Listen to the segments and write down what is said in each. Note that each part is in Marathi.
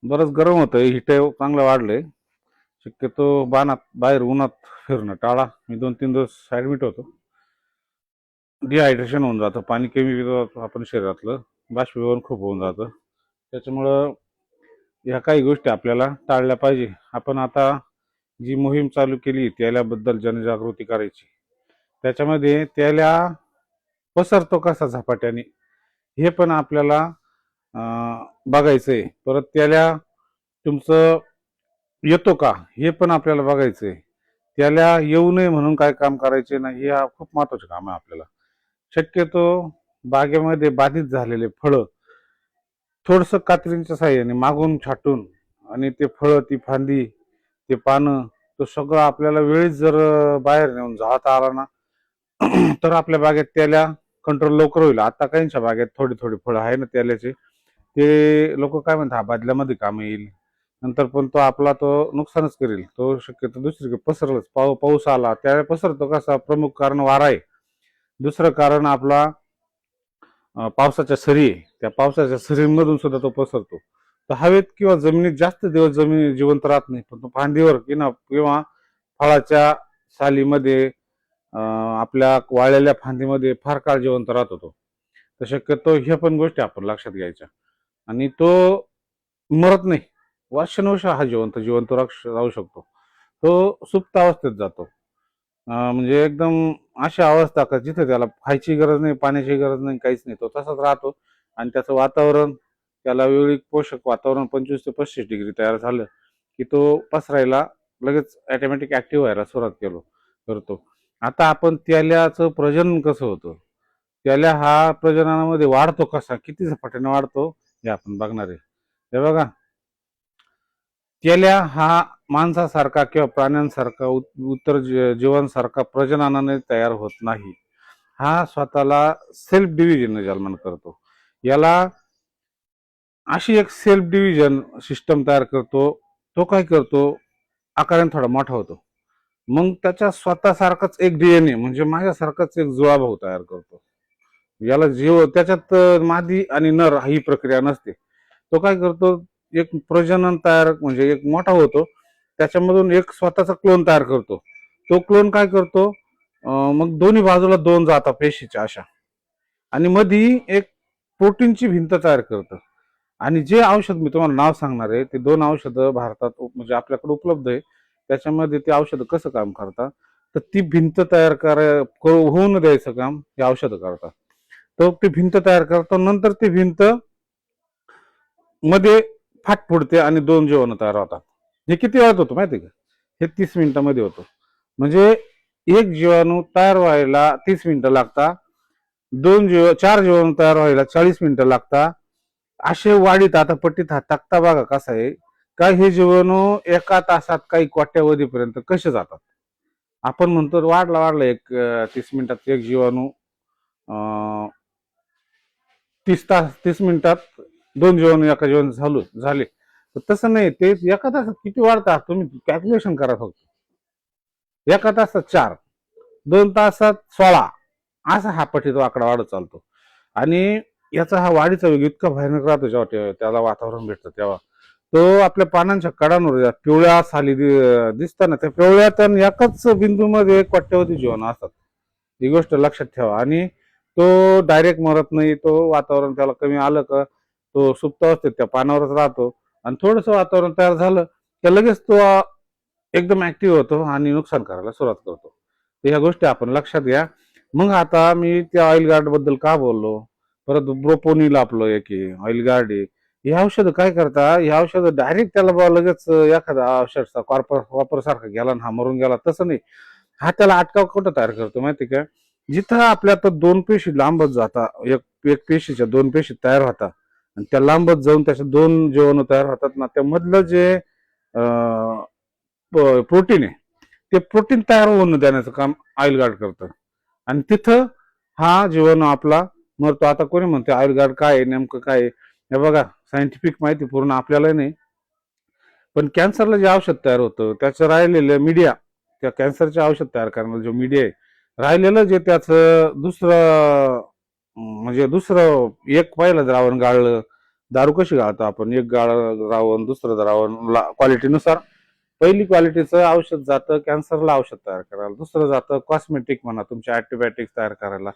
बरंच गरम होतंय, हिट चांगलं वाढलंय. शक्यतो बाहेर उन्हात फिरणं टाळा. मी 2-3 दिवस ऍडमिट होतो. डिहायड्रेशन होऊन जातं, पाणी कमी पितो आपण शरीरातलं, बाष्पीभवन खूप होऊन जातं. त्याच्यामुळं ह्या काही गोष्टी आपल्याला टाळल्या पाहिजे. आपण आता जी मोहीम चालू केली त्याल्याबद्दल जनजागृती करायची, त्याच्यामध्ये त्याला पसरतो कसा झपाट्याने हे पण आपल्याला बघायचंय. परत त्याला तुमचं येतो का हे पण आपल्याला बघायचंय. त्याला येऊ नये म्हणून काय काम करायचे नाही, हे खूप महत्वाचं काम आहे आपल्याला. शक्यतो बागेमध्ये बाधित झालेले फळं थोडस कात्रींच्या साह्याने मागून छाटून आणि ते फळं, ती फांदी, ते पानं, तो सगळं आपल्याला वेळीच जर बाहेर नेऊन जाळता आला ना तर आपल्या बागेत त्याला कंट्रोल लवकर होईल. आता काहींच्या बागेत थोडी थोडी फळं आहे ना त्याल्याचे, ते लोक काय म्हणतात हा बादल्यामध्ये काम येईल, नंतर पण तो आपला तो नुकसानच करेल. तो शक्यतो दुसरीकडे पसरलच. पाऊस आला त्यावेळेस पसरतो कसा, प्रमुख कारण वारा आहे. दुसरं कारण आपला पावसाच्या सरी आहे. त्या पावसाच्या सरींमधून सुद्धा तो पसरतो. तर हवेत किंवा जमिनीत जास्त दिवस जमीन जिवंत राहत नाही, पण तो फांदीवर किंवा फळाच्या सालीमध्ये आपल्या वाळलेल्या फांदीमध्ये फार काळ जिवंत राहत होतो. तर शक्यतो ह्या पण गोष्टी आपण लक्षात घ्यायच्या. आणि तो मरत नाही, वर्षानुवर्ष हा जिवंत जिवंत राहू शकतो. तो सुप्त अवस्थेत जातो. म्हणजे एकदम अशी अवस्था का जिथे त्याला खायची गरज नाही, पाण्याची गरज नाही, काहीच नाही, तो तसाच राहतो. आणि त्याचं वातावरण, त्याला वेगळी पोषक वातावरण 25 ते 35 डिग्री तयार झालं की तो पसरायला लगेच ऑटोमॅटिक ऍक्टिव्ह व्हायला सुरुवात करतो. आता आपण त्याल्याचं प्रजनन कसं होतं, त्याल्या हा प्रजननामध्ये वाढतो कसा, किती झपाट्याने वाढतो हे आपण बघणार आहे. हे बघा, त्याल्या हा माणसासारखा किंवा प्राण्यांसारखा उतर जीवांसारखा प्रजननाने तयार होत नाही. हा स्वतःला सेल्फ डिव्हिजन जन्मान करतो. याला अशी एक सेल्फ डिव्हिजन सिस्टम तयार करतो. तो काय करतो, आकाराने थोडा मोठा होतो, मग त्याच्या स्वतःसारखाच एक डीएनए म्हणजे माझ्यासारखाच एक जुळाभाऊ तयार करतो. याला जीव त्याच्यात मादी आणि नर ही प्रक्रिया नसते. तो काय करतो, एक प्रजनन तयार म्हणजे एक मोठा होतो, त्याच्यामधून एक स्वतःचा क्लोन तयार करतो. तो क्लोन काय करतो, मग दोन्ही बाजूला दोन जातात पेशीच्या अशा, आणि मधी एक प्रोटीनची भिंत तयार करतं. आणि जे औषध मी तुम्हाला नाव सांगणार आहे ते 2 औषधं भारतात म्हणजे आपल्याकडे उपलब्ध आहे. त्याच्यामध्ये ते औषधं कसं काम करतात, तर ती भिंत तयार होऊ न द्यायचं काम हे औषधं करतात. तर ती भिंत तयार करतात, नंतर ती भिंत मध्ये फाट फुडते आणि 2 जीवाणू तयार होतात. हे किती वेळात होतं माहिती का, हे 30 मिनिटांमध्ये होतं. म्हणजे एक जीवाणू तयार व्हायला 30 मिनिटं लागतात, 4 जीवाणू तयार व्हायला 40 मिनिटं लागतात. असे वाढीत आता पट्टीत हा तक्ता बघा कसा आहे, का हे जीवाणू एका तासात काही कोट्यावधीपर्यंत कसे जातात. आपण म्हणतो वाढला वाढला एक 30 मिनिटात एक जीवाणू 30 मिनिटात 2 जीवाणू एका जीवाणू झाले. तसं नाही, ते एका तासात किती वाढतात तुम्ही कॅल्क्युलेशन करा. फक्त एका तासात 4, 2 तासात 16, असा हा पट्टीचा आकडा वाढत चालतो. आणि याचा हा वाढीचा वेग इतका भयानक राहतो जेव्हा त्याला वातावरण भेटतं तेव्हा. तो आपल्या पानांच्या कडांवर पिवळ्या साली दिसताना त्या पिवळ्यात एकाच बिंदूमध्ये कोट्यावधी जीवाणू असतात. ही गोष्ट लक्षात ठेवा. आणि तो डायरेक्ट मरत नाही, तो वातावरण त्याला कमी आलं का तो सुप्त अवस्थेत त्या पानावरच राहतो. आणि थोडस वातावरण तयार झालं की लगेच तो एकदम ऍक्टिव्ह होतो आणि नुकसान करायला सुरुवात करतो. ह्या गोष्टी आपण लक्षात घ्या. मग आता मी त्या ऑइल गार्ड बद्दल का बोललो, परत ब्रोपोनिल आपलं एक ऑइल गार्ड आहे. हे औषध काय करता, हे औषध डायरेक्ट त्याला लगेच एखादा औषधचा वापर सारखा गेला ना हा मरून गेला तसं नाही. हा त्याला अटकाव कुठं तयार करतो माहिती का, जिथं आपल्या तर 2 पेशी लांबत जाता, एक पेशीच्या 2 पेशी तयार होतात आणि त्या लांबत जाऊन त्याच्या 2 जीवाणू तयार होतात ना, त्या मधलं जे प्रोटीन आहे ते प्रोटीन तयार होऊन देण्याचं काम ऑइल गार्ड करतं. आणि तिथं हा जीवाणू आपला मरतो. आता कोणी म्हणते ऑइल गार्ड काय आहे, नेमकं काय आहे, हे बघा सायंटिफिक माहिती पूर्ण आपल्याला नाही, पण कॅन्सरला जे औषध तयार होतं त्याचं राहिलेलं मीडिया, त्या कॅन्सरचे औषध तयार करणारा जो मीडिया आहे, राहिलेलं जे त्याचं दुसरं म्हणजे दुसरं एक पहिलं द्रावण गाळलं, दारू कशी घालतो आपण, एक गाळ रावण दुसरं रावण क्वालिटीनुसार. पहिली क्वालिटीचं औषध जातं कॅन्सरला औषध तयार करायला, दुसरं जातं कॉस्मेटिक म्हणा तुमच्या अँटीबायोटिक्स तयार करायला,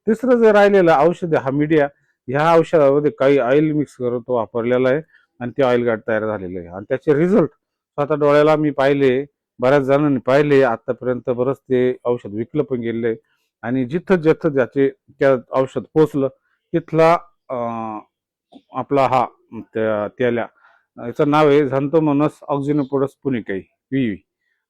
तिसरं जे राहिलेलं औषध हा मीडिया, ह्या औषधामध्ये काही ऑइल मिक्स करून तो वापरलेला आहे आणि ते ऑइल गार्ड तयार झालेलं आहे. आणि त्याचे रिझल्ट स्वतः डोळ्याला मी पाहिले, बऱ्याच जणांनी पाहिले, आतापर्यंत बरंच ते औषध विकलं पण गेले. आणि जिथं जिथं ज्याचे त्या औषध पोचलं तिथला आपला हा त्याला याचं नाव आहे झॅन्थोमोनास ऑक्झिनोपोडस पुनिकाई व्ही.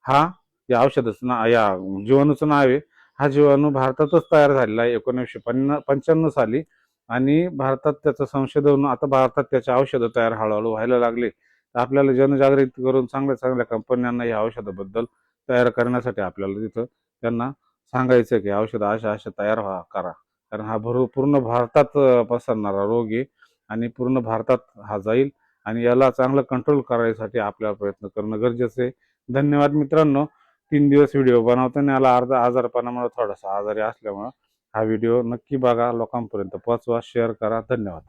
हा या औषधाचं नाव, या जीवाणूचं नाव आहे. हा जीवाणू भारतातच तयार झालेला आहे 1995 साली. आणि भारतात त्याचं संशोधन, आता भारतात त्याचे औषधं तयार हळूहळू व्हायला लागले. तर आपल्याला जनजागृती करून चांगल्या चांगल्या कंपन्यांना या औषधाबद्दल तयार करण्यासाठी आपल्याला तिथं त्यांना सांगायचं की औषध अशा अशा तयार करा. कारण हा पूर्ण भारतात पसरणारा रोग आहे आणि पूर्ण भारतात हा जाईल. आणि याला चांगलं कंट्रोल करायसाठी आपल्याला प्रयत्न करणं गरजेचं आहे. धन्यवाद मित्रांनो. 3 दिवस व्हिडिओ बनवताना याला अर्धा आजारपणामुळे थोडासा आजारी असल्यामुळे हा व्हिडिओ नक्की बघा, लोकांपर्यंत पोहोचवा, शेअर करा. धन्यवाद.